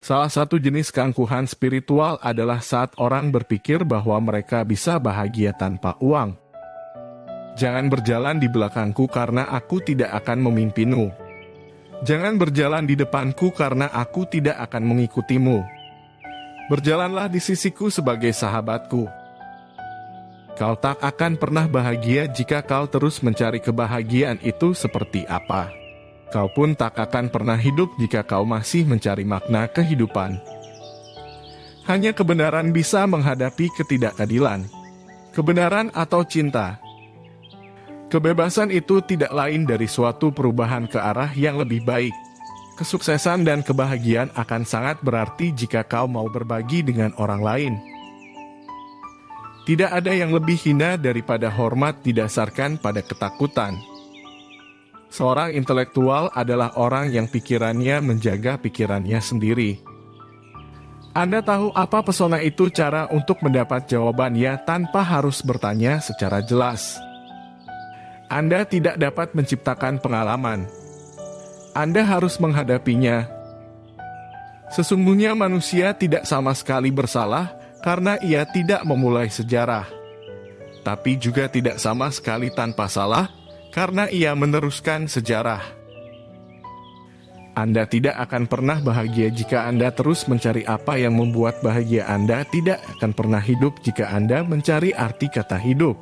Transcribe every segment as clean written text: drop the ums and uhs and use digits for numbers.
Salah satu jenis keangkuhan spiritual adalah saat orang berpikir bahwa mereka bisa bahagia tanpa uang. Jangan berjalan di belakangku karena aku tidak akan memimpinmu. Jangan berjalan di depanku karena aku tidak akan mengikutimu. Berjalanlah di sisiku sebagai sahabatku. Kau tak akan pernah bahagia jika kau terus mencari kebahagiaan itu seperti apa. Kau pun tak akan pernah hidup jika kau masih mencari makna kehidupan. Hanya kebenaran bisa menghadapi ketidakadilan. Kebenaran atau cinta. Kebebasan itu tidak lain dari suatu perubahan ke arah yang lebih baik. Kesuksesan dan kebahagiaan akan sangat berarti jika kau mau berbagi dengan orang lain. Tidak ada yang lebih hina daripada hormat didasarkan pada ketakutan. Seorang intelektual adalah orang yang pikirannya menjaga pikirannya sendiri. Anda tahu apa pesona itu cara untuk mendapat jawabannya tanpa harus bertanya secara jelas. Anda tidak dapat menciptakan pengalaman. Anda harus menghadapinya. Sesungguhnya manusia tidak sama sekali bersalah karena ia tidak memulai sejarah. Tapi juga tidak sama sekali tanpa salah karena ia meneruskan sejarah. Anda tidak akan pernah bahagia jika Anda terus mencari apa yang membuat bahagia. Anda tidak akan pernah hidup jika Anda mencari arti kata hidup.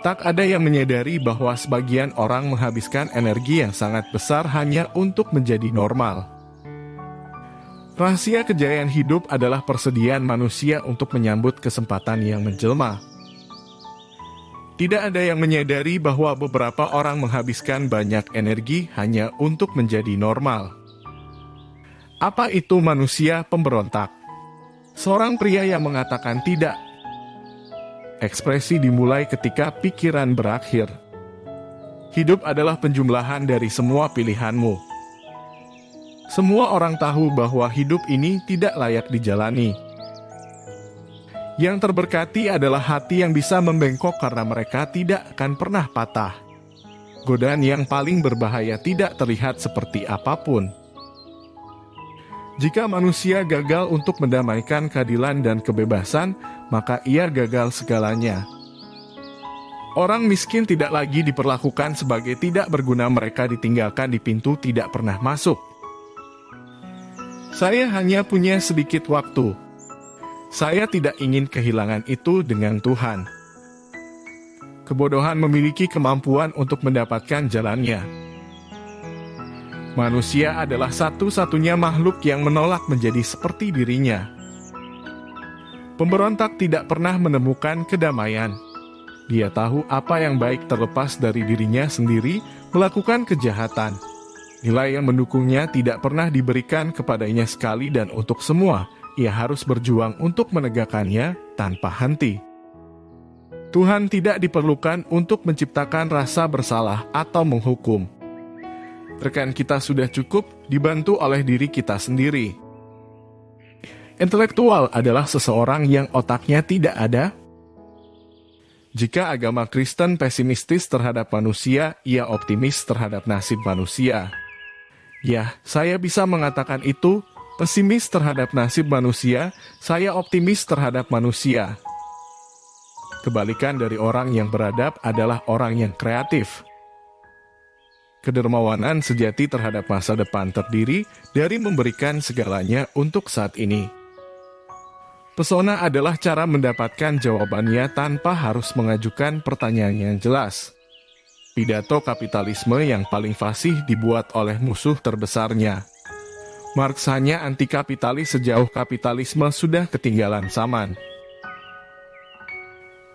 Tak ada yang menyadari bahwa sebagian orang menghabiskan energi yang sangat besar hanya untuk menjadi normal. Rahasia kejayaan hidup adalah persediaan manusia untuk menyambut kesempatan yang menjelma. Tidak ada yang menyadari bahwa beberapa orang menghabiskan banyak energi hanya untuk menjadi normal. Apa itu manusia pemberontak? Seorang pria yang mengatakan tidak. Ekspresi dimulai ketika pikiran berakhir. Hidup adalah penjumlahan dari semua pilihanmu. Semua orang tahu bahwa hidup ini tidak layak dijalani. Yang terberkati adalah hati yang bisa membengkok karena mereka tidak akan pernah patah. Godaan yang paling berbahaya tidak terlihat seperti apapun. Jika manusia gagal untuk mendamaikan keadilan dan kebebasan, maka ia gagal segalanya. Orang miskin tidak lagi diperlakukan sebagai tidak berguna, mereka ditinggalkan di pintu tidak pernah masuk. Saya hanya punya sedikit waktu. Saya tidak ingin kehilangan itu dengan Tuhan. Kebodohan memiliki kemampuan untuk mendapatkan jalannya. Manusia adalah satu-satunya makhluk yang menolak menjadi seperti dirinya. Pemberontak tidak pernah menemukan kedamaian. Dia tahu apa yang baik terlepas dari dirinya sendiri, melakukan kejahatan. Nilai yang mendukungnya tidak pernah diberikan kepadanya sekali dan untuk semua. Ia harus berjuang untuk menegakkannya tanpa henti. Tuhan tidak diperlukan untuk menciptakan rasa bersalah atau menghukum. Rekan kita sudah cukup dibantu oleh diri kita sendiri. Intelektual adalah seseorang yang otaknya tidak ada. Jika agama Kristen pesimistis terhadap manusia, ia optimis terhadap nasib manusia. Ya, saya bisa mengatakan itu. Pesimis terhadap nasib manusia, saya optimis terhadap manusia. Kebalikan dari orang yang beradab adalah orang yang kreatif. Kedermawanan sejati terhadap masa depan terdiri dari memberikan segalanya untuk saat ini. Pesona adalah cara mendapatkan jawabannya tanpa harus mengajukan pertanyaan yang jelas. Pidato kapitalisme yang paling fasih dibuat oleh musuh terbesarnya. Marx hanya anti-kapitalis sejauh kapitalisme sudah ketinggalan zaman.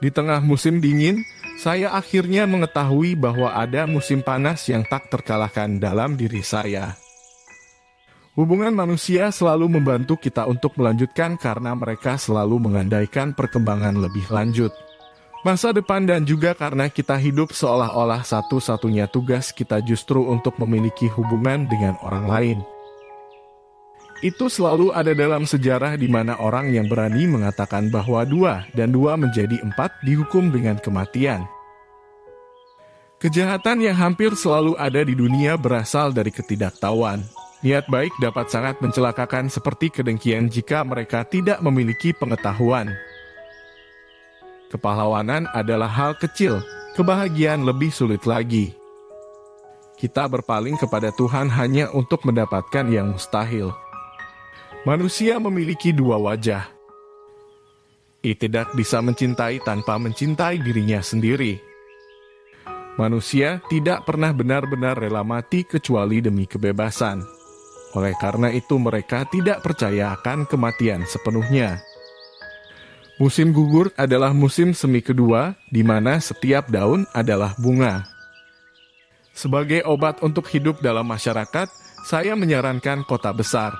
Di tengah musim dingin, saya akhirnya mengetahui bahwa ada musim panas yang tak terkalahkan dalam diri saya. Hubungan manusia selalu membantu kita untuk melanjutkan karena mereka selalu mengandaikan perkembangan lebih lanjut. Masa depan dan juga karena kita hidup seolah-olah satu-satunya tugas kita justru untuk memiliki hubungan dengan orang lain. Itu selalu ada dalam sejarah di mana orang yang berani mengatakan bahwa 2 dan 2 menjadi 4 dihukum dengan kematian. Kejahatan yang hampir selalu ada di dunia berasal dari ketidaktahuan. Niat baik dapat sangat mencelakakan seperti kedengkian jika mereka tidak memiliki pengetahuan. Kepahlawanan adalah hal kecil, kebahagiaan lebih sulit lagi. Kita berpaling kepada Tuhan hanya untuk mendapatkan yang mustahil. Manusia memiliki dua wajah. Ia tidak bisa mencintai tanpa mencintai dirinya sendiri. Manusia tidak pernah benar-benar rela mati kecuali demi kebebasan. Oleh karena itu mereka tidak percaya akan kematian sepenuhnya. Musim gugur adalah musim semi kedua, di mana setiap daun adalah bunga. Sebagai obat untuk hidup dalam masyarakat, saya menyarankan kota besar.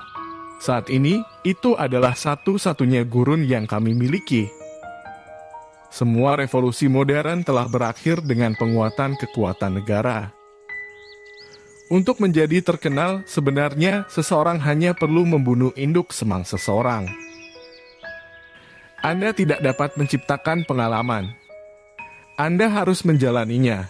Saat ini, itu adalah satu-satunya gurun yang kami miliki. Semua revolusi modern telah berakhir dengan penguatan kekuatan negara. Untuk menjadi terkenal, sebenarnya seseorang hanya perlu membunuh induk semang seseorang. Anda tidak dapat menciptakan pengalaman. Anda harus menjalaninya.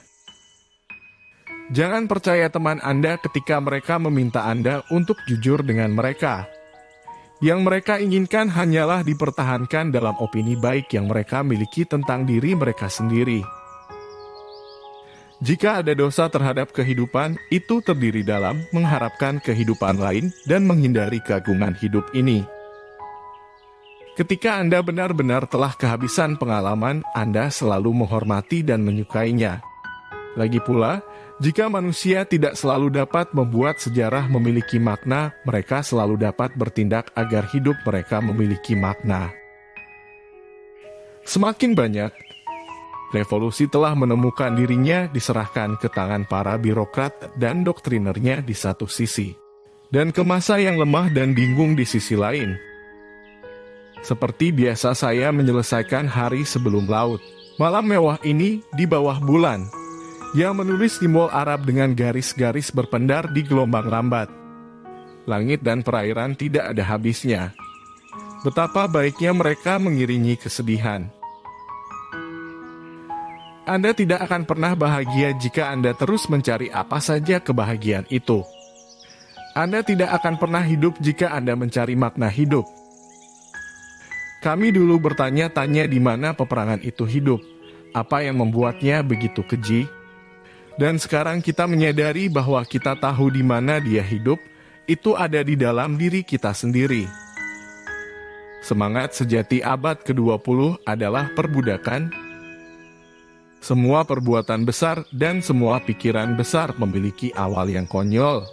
Jangan percaya teman Anda ketika mereka meminta Anda untuk jujur dengan mereka. Yang mereka inginkan hanyalah dipertahankan dalam opini baik yang mereka miliki tentang diri mereka sendiri. Jika ada dosa terhadap kehidupan, itu terdiri dalam mengharapkan kehidupan lain dan menghindari keagungan hidup ini. Ketika Anda benar-benar telah kehabisan pengalaman, Anda selalu menghormati dan menyukainya. Lagi pula, jika manusia tidak selalu dapat membuat sejarah memiliki makna, mereka selalu dapat bertindak agar hidup mereka memiliki makna. Semakin banyak revolusi telah menemukan dirinya diserahkan ke tangan para birokrat dan doktrinernya di satu sisi, dan ke masa yang lemah dan bingung di sisi lain. Seperti biasa saya menyelesaikan hari sebelum laut. Malam mewah ini di bawah bulan, yang menulis simbol Arab dengan garis-garis berpendar di gelombang lambat. Langit dan perairan tidak ada habisnya. Betapa baiknya mereka mengiringi kesedihan. Anda tidak akan pernah bahagia jika Anda terus mencari apa saja kebahagiaan itu. Anda tidak akan pernah hidup jika Anda mencari makna hidup. Kami dulu bertanya-tanya di mana peperangan itu hidup, apa yang membuatnya begitu keji. Dan sekarang kita menyadari bahwa kita tahu di mana dia hidup, itu ada di dalam diri kita sendiri. Semangat sejati abad ke-20 adalah perbudakan. Semua perbuatan besar dan semua pikiran besar memiliki awal yang konyol.